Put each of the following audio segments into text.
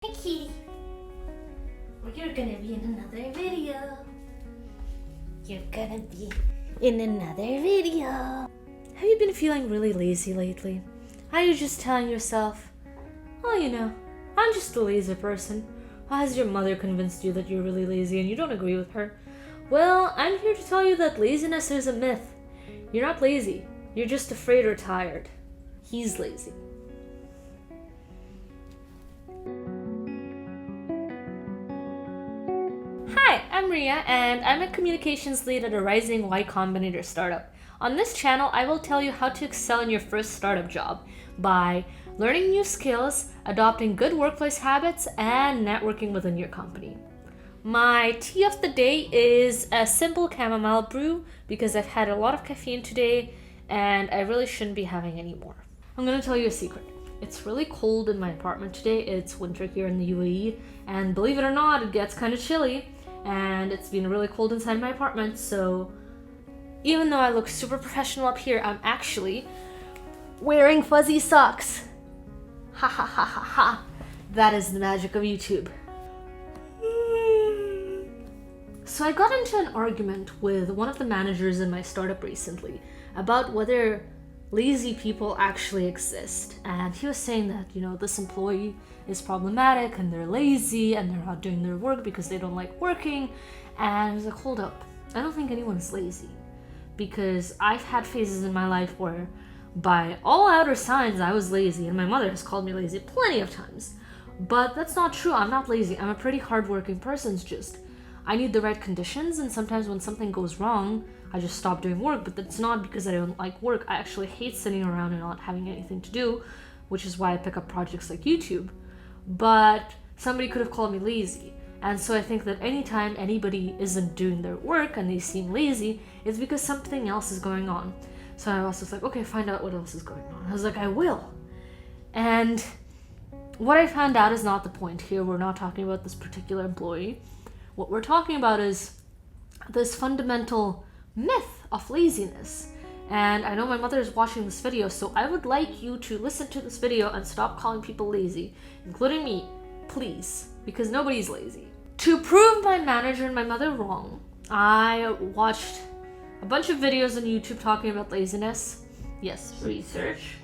Hi kitty. Well, you're gonna be in another video. You're gonna be in another video. Have you been feeling really lazy lately? Are you just telling yourself, oh, I'm just a lazy person? Or has your mother convinced you that you're really lazy and you don't agree with her? Well, I'm here to tell you that laziness is a myth. You're not lazy. You're just afraid or tired. He's lazy. Hi, I'm Ria, and I'm a communications lead at a rising Y Combinator startup. On this channel, I will tell you how to excel in your first startup job by learning new skills, adopting good workplace habits, and networking within your company. My tea of the day is a simple chamomile brew because I've had a lot of caffeine today and I really shouldn't be having any more. I'm going to tell you a secret. It's really cold in my apartment today. It's winter here in the UAE, and believe it or not, it gets kind of chilly. And it's been really cold inside my apartment, so even though I look super professional up here, I'm actually wearing fuzzy socks. Ha ha ha ha ha. That is the magic of YouTube. So I got into an argument with one of the managers in my startup recently about whether lazy people actually exist. And he was saying that, this employee is problematic and they're lazy and they're not doing their work because they don't like working. And I was like, hold up. I don't think anyone's lazy. Because I've had phases in my life where by all outer signs I was lazy, and my mother has called me lazy plenty of times. But that's not true. I'm not lazy. I'm a pretty hardworking person. It's just I need the right conditions, and sometimes when something goes wrong, I just stop doing work. But that's not because I don't like work. I actually hate sitting around and not having anything to do, which is why I pick up projects like YouTube. But somebody could have called me lazy. And so I think that anytime anybody isn't doing their work and they seem lazy, it's because something else is going on. So I was just like, okay, find out what else is going on. I was like, I will. And what I found out is not the point here. We're not talking about this particular employee. What we're talking about is this fundamental myth of laziness. And I know my mother is watching this video, so I would like you to listen to this video and stop calling people lazy, including me, please, because nobody's lazy. To prove my manager and my mother wrong, I watched a bunch of videos on YouTube talking about laziness. Yes, research.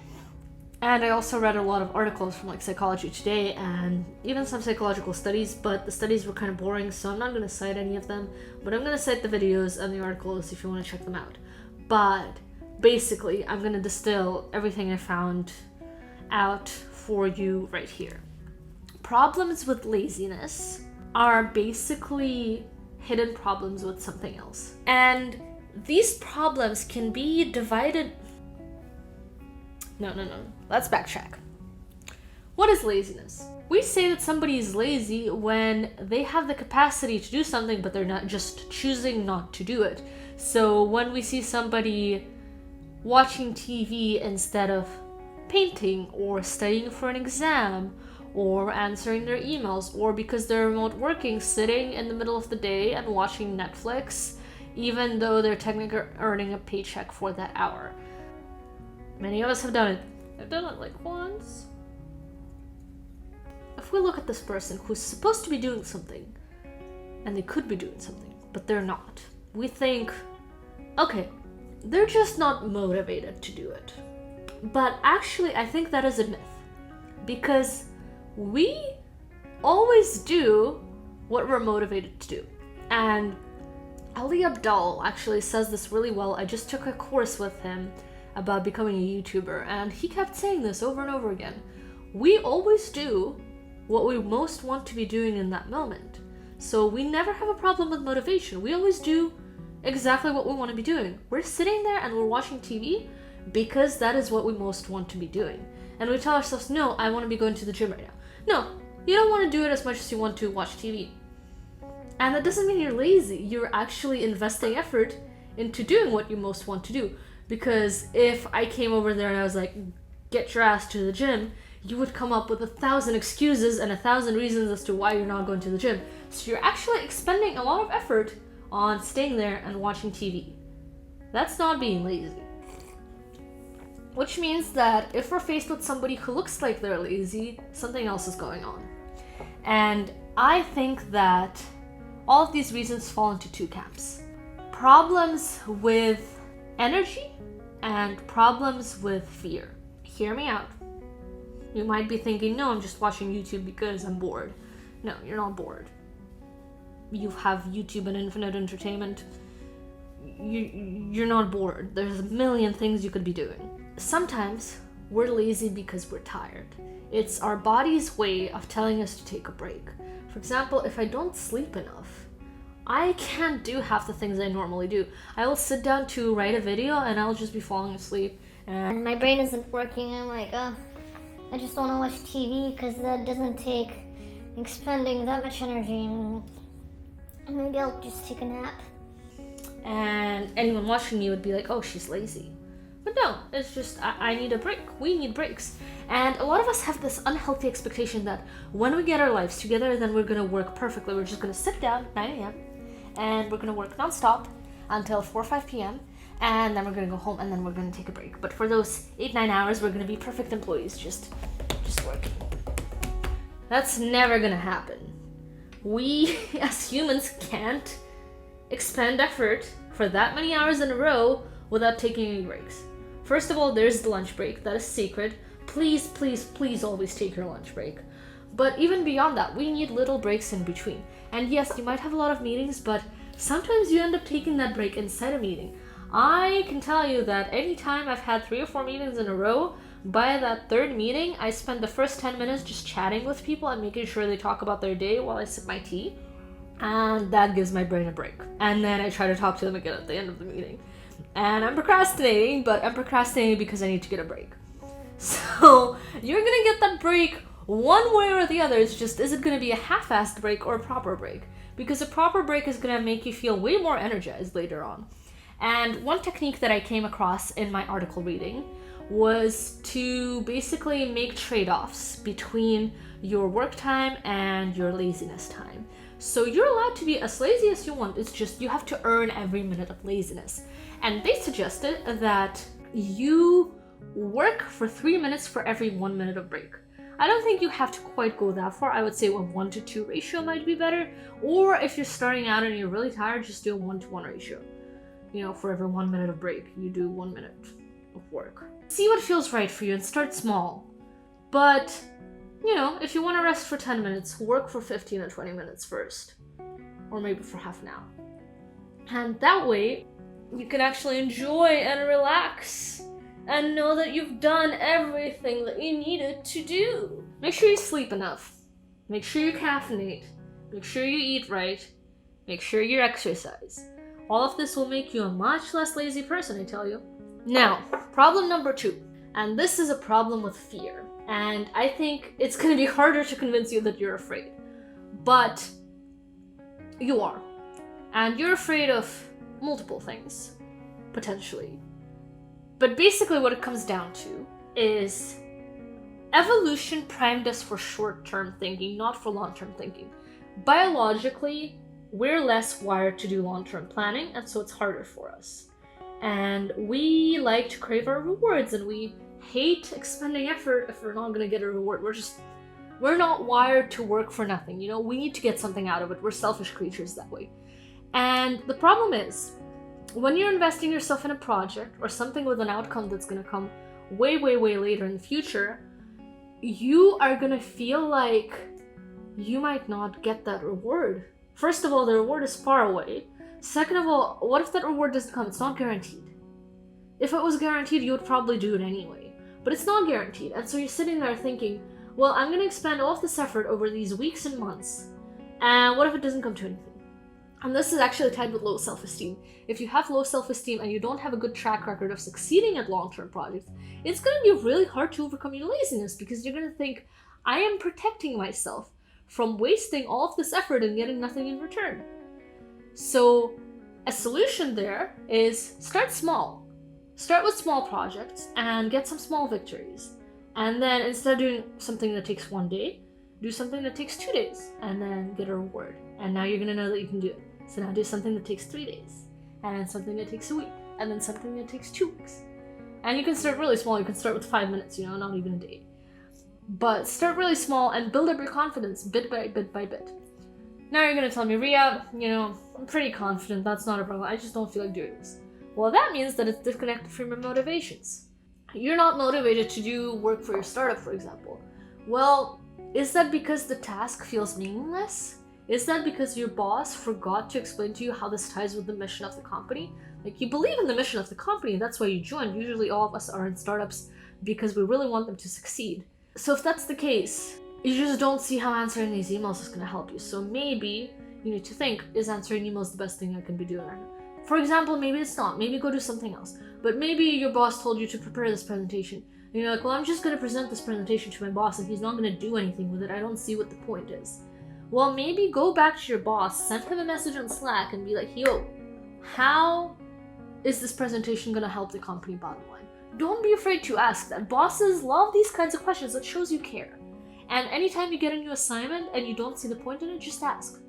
And I also read a lot of articles from Psychology Today and even some psychological studies, but the studies were kind of boring, so I'm not going to cite any of them, but I'm going to cite the videos and the articles if you want to check them out. But basically, I'm going to distill everything I found out for you right here. Problems with laziness are basically hidden problems with something else. And these problems can be divided... No. Let's backtrack. What is laziness? We say that somebody is lazy when they have the capacity to do something, but they're not just choosing not to do it. So when we see somebody watching TV instead of painting or studying for an exam or answering their emails, or because they're remote working, sitting in the middle of the day and watching Netflix, even though they're technically earning a paycheck for that hour. Many of us have done it. I've done it once. If we look at this person who's supposed to be doing something, and they could be doing something, but they're not, we think, okay, they're just not motivated to do it. But actually, I think that is a myth. Because we always do what we're motivated to do. And Ali Abdal actually says this really well. I just took a course with him about becoming a YouTuber, and he kept saying this over and over again. We always do what we most want to be doing in that moment. So we never have a problem with motivation. We always do exactly what we want to be doing. We're sitting there and we're watching TV because that is what we most want to be doing. And we tell ourselves, no, I want to be going to the gym right now. No, you don't want to do it as much as you want to watch TV. And that doesn't mean you're lazy. You're actually investing effort into doing what you most want to do. Because if I came over there and I was like, get your ass to the gym, you would come up with 1,000 excuses and 1,000 reasons as to why you're not going to the gym. So you're actually expending a lot of effort on staying there and watching TV. That's not being lazy. Which means that if we're faced with somebody who looks like they're lazy, something else is going on. And I think that all of these reasons fall into two camps. Problems with energy and problems with fear. Hear me out. You might be thinking, no, I'm just watching YouTube because I'm bored. No, you're not bored. You have YouTube and infinite entertainment. You're not bored. There's a million things you could be doing. Sometimes we're lazy because we're tired. It's our body's way of telling us to take a break. For example, if I don't sleep enough, I can't do half the things I normally do. I will sit down to write a video and I'll just be falling asleep. And my brain isn't working. I'm like, I just don't want to watch TV because that doesn't take expending that much energy. Maybe I'll just take a nap. And anyone watching me would be like, oh, she's lazy. But no, it's just, I need a break. We need breaks. And a lot of us have this unhealthy expectation that when we get our lives together, then we're going to work perfectly. We're just going to sit down at 9 a.m. and we're going to work nonstop until 4 or 5 p.m. And then we're going to go home and then we're going to take a break. But for those 8-9 hours, we're going to be perfect employees, just working. That's never going to happen. We, as humans, can't expend effort for that many hours in a row without taking any breaks. First of all, there's the lunch break. That is sacred. Please, please, please always take your lunch break. But even beyond that, we need little breaks in between. And yes, you might have a lot of meetings, but sometimes you end up taking that break inside a meeting. I can tell you that anytime I've had 3 or 4 meetings in a row, by that third meeting, I spend the first 10 minutes just chatting with people and making sure they talk about their day while I sip my tea. And that gives my brain a break. And then I try to talk to them again at the end of the meeting. And I'm procrastinating, but I'm procrastinating because I need to get a break. So you're gonna get that break one way or the other. It's just, is it gonna be a half-assed break or a proper break? Because a proper break is gonna make you feel way more energized later on. And one technique that I came across in my article reading was to basically make trade-offs between your work time and your laziness time. So you're allowed to be as lazy as you want. It's just you have to earn every minute of laziness. And they suggested that you work for 3 minutes for every 1 minute of break. I don't think you have to quite go that far. I would say a 1-to-2 ratio might be better. Or if you're starting out and you're really tired, just do a 1-to-1 ratio. You know, for every 1 minute of break, you do 1 minute of work. See what feels right for you and start small. But, you know, if you want to rest for 10 minutes, work for 15 or 20 minutes first. Or maybe for half an hour. And that way, you can actually enjoy and relax and know that you've done everything that you needed to do. Make sure you sleep enough. Make sure you caffeinate. Make sure you eat right. Make sure you exercise. All of this will make you a much less lazy person, I tell you. Now, problem number 2. And this is a problem with fear. And I think it's going to be harder to convince you that you're afraid. But you are. And you're afraid of multiple things, potentially. But basically what it comes down to is evolution primed us for short-term thinking, not for long-term thinking. Biologically, we're less wired to do long-term planning, and so it's harder for us. And we like to crave our rewards, and we hate expending effort if we're not going to get a reward. We're not wired to work for nothing, you know? We need to get something out of it. We're selfish creatures that way. And the problem is, when you're investing yourself in a project or something with an outcome that's going to come way, way, way later in the future, you are going to feel like you might not get that reward. First of all, the reward is far away. Second of all, what if that reward doesn't come? It's not guaranteed. If it was guaranteed, you would probably do it anyway. But it's not guaranteed. And so you're sitting there thinking, well, I'm going to expend all of this effort over these weeks and months. And what if it doesn't come to anything? And this is actually tied with low self-esteem. If you have low self-esteem and you don't have a good track record of succeeding at long-term projects, it's going to be really hard to overcome your laziness because you're going to think, I am protecting myself from wasting all of this effort and getting nothing in return. So a solution there is start small. Start with small projects and get some small victories. And then instead of doing something that takes 1 day, do something that takes 2 days and then get a reward. And now you're going to know that you can do it. So now do something that takes 3 days, and then something that takes a week, and then something that takes 2 weeks. And you can start really small. You can start with 5 minutes, you know, not even a day. But start really small and build up your confidence bit by bit by bit. Now you're gonna tell me, Ria, I'm pretty confident, that's not a problem, I just don't feel like doing this. Well, that means that it's disconnected from your motivations. You're not motivated to do work for your startup, for example. Well, is that because the task feels meaningless? Is that because your boss forgot to explain to you how this ties with the mission of the company? Like, you believe in the mission of the company, that's why you joined. Usually all of us are in startups because we really want them to succeed. So if that's the case, you just don't see how answering these emails is going to help you. So maybe you need to think, is answering emails the best thing I can be doing right now? For example, maybe it's not. Maybe go do something else. But maybe your boss told you to prepare this presentation. And you're like, well, I'm just going to present this presentation to my boss and he's not going to do anything with it. I don't see what the point is. Well, maybe go back to your boss, send him a message on Slack and be like, yo, how is this presentation going to help the company bottom line? Don't be afraid to ask that. Bosses love these kinds of questions. That shows you care. And anytime you get a new assignment and you don't see the point in it, just ask.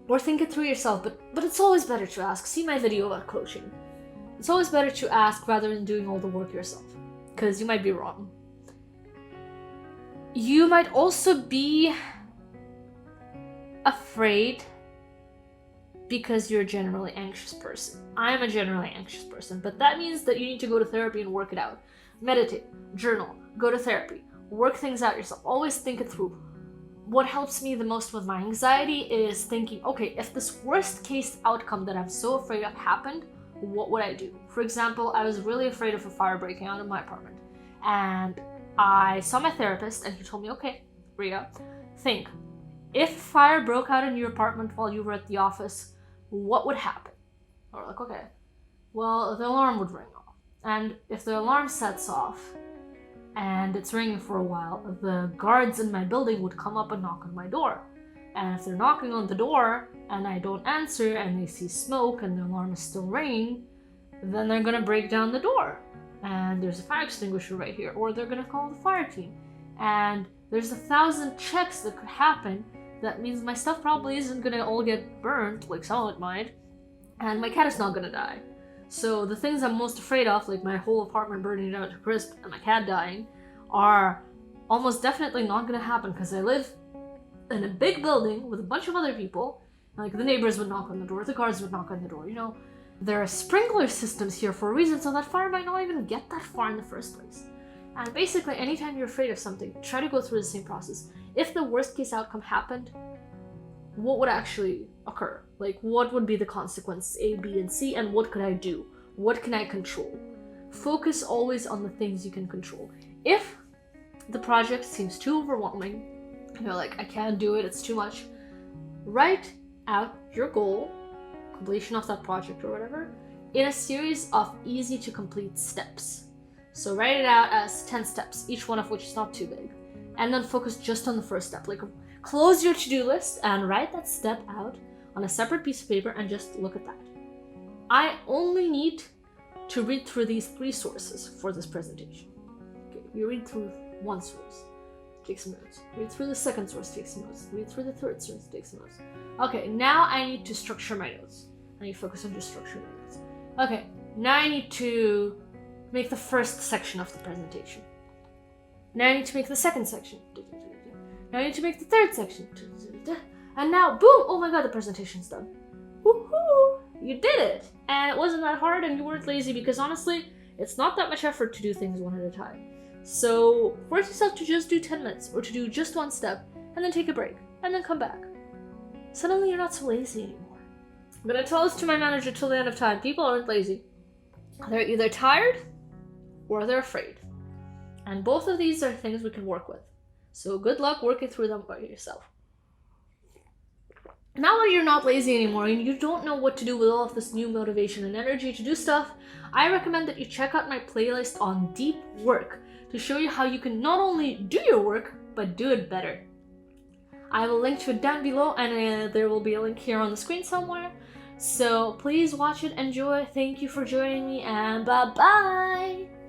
Or think it through yourself, but it's always better to ask. See my video about coaching. It's always better to ask rather than doing all the work yourself, because you might be wrong. You might also be afraid because you're a generally anxious person. I'm a generally anxious person, but that means that you need to go to therapy and work it out. Meditate, journal, go to therapy, work things out yourself. Always think it through. What helps me the most with my anxiety is thinking, okay, if this worst case outcome that I'm so afraid of happened, what would I do? For example, I was really afraid of a fire breaking out in my apartment. And I saw my therapist and he told me, okay, Ria, think, if fire broke out in your apartment while you were at the office, what would happen? Or like, okay, well, the alarm would ring off. And if the alarm sets off, and it's ringing for a while, the guards in my building would come up and knock on my door. And if they're knocking on the door and I don't answer and they see smoke and the alarm is still ringing, then they're gonna break down the door. And there's a fire extinguisher right here, or they're gonna call the fire team. And there's 1,000 checks that could happen. That means my stuff probably isn't gonna all get burnt, like some of it might, and my cat is not gonna die. So the things I'm most afraid of, like my whole apartment burning down to crisp and my cat dying, are almost definitely not gonna happen because I live in a big building with a bunch of other people. Like the neighbors would knock on the door, the guards would knock on the door, There are sprinkler systems here for a reason, so that fire might not even get that far in the first place. And basically, anytime you're afraid of something, try to go through the same process. If the worst case outcome happened, what would actually occur? Like, what would be the consequences A, B, and C, and what could I do? What can I control? Focus always on the things you can control. If the project seems too overwhelming, you're like, I can't do it, it's too much, write out your goal, completion of that project or whatever, in a series of easy to complete steps. So write it out as 10 steps, each one of which is not too big. And then focus just on the first step. Like, close your to-do list and write that step out on a separate piece of paper and just look at that. I only need to read through these 3 sources for this presentation. Okay, you read through one source, take some notes. Read through the second source, take some notes. Read through the third source, take some notes. Okay, now I need to structure my notes. I need to focus on just structuring my notes. Okay, now I need to make the first section of the presentation. Now I need to make the second section. Now I need to make the third section. And now, boom! Oh my god, the presentation's done. Woohoo! You did it! And it wasn't that hard and you weren't lazy because honestly, it's not that much effort to do things one at a time. So force yourself to just do 10 minutes or to do just one step and then take a break and then come back. Suddenly you're not so lazy anymore. I'm gonna tell this to my manager till the end of time. People aren't lazy. They're either tired or they're afraid. And both of these are things we can work with. So good luck working through them by yourself. Now that you're not lazy anymore and you don't know what to do with all of this new motivation and energy to do stuff, I recommend that you check out my playlist on deep work to show you how you can not only do your work, but do it better. I will link to it down below and there will be a link here on the screen somewhere. So please watch it, enjoy. Thank you for joining me and bye-bye!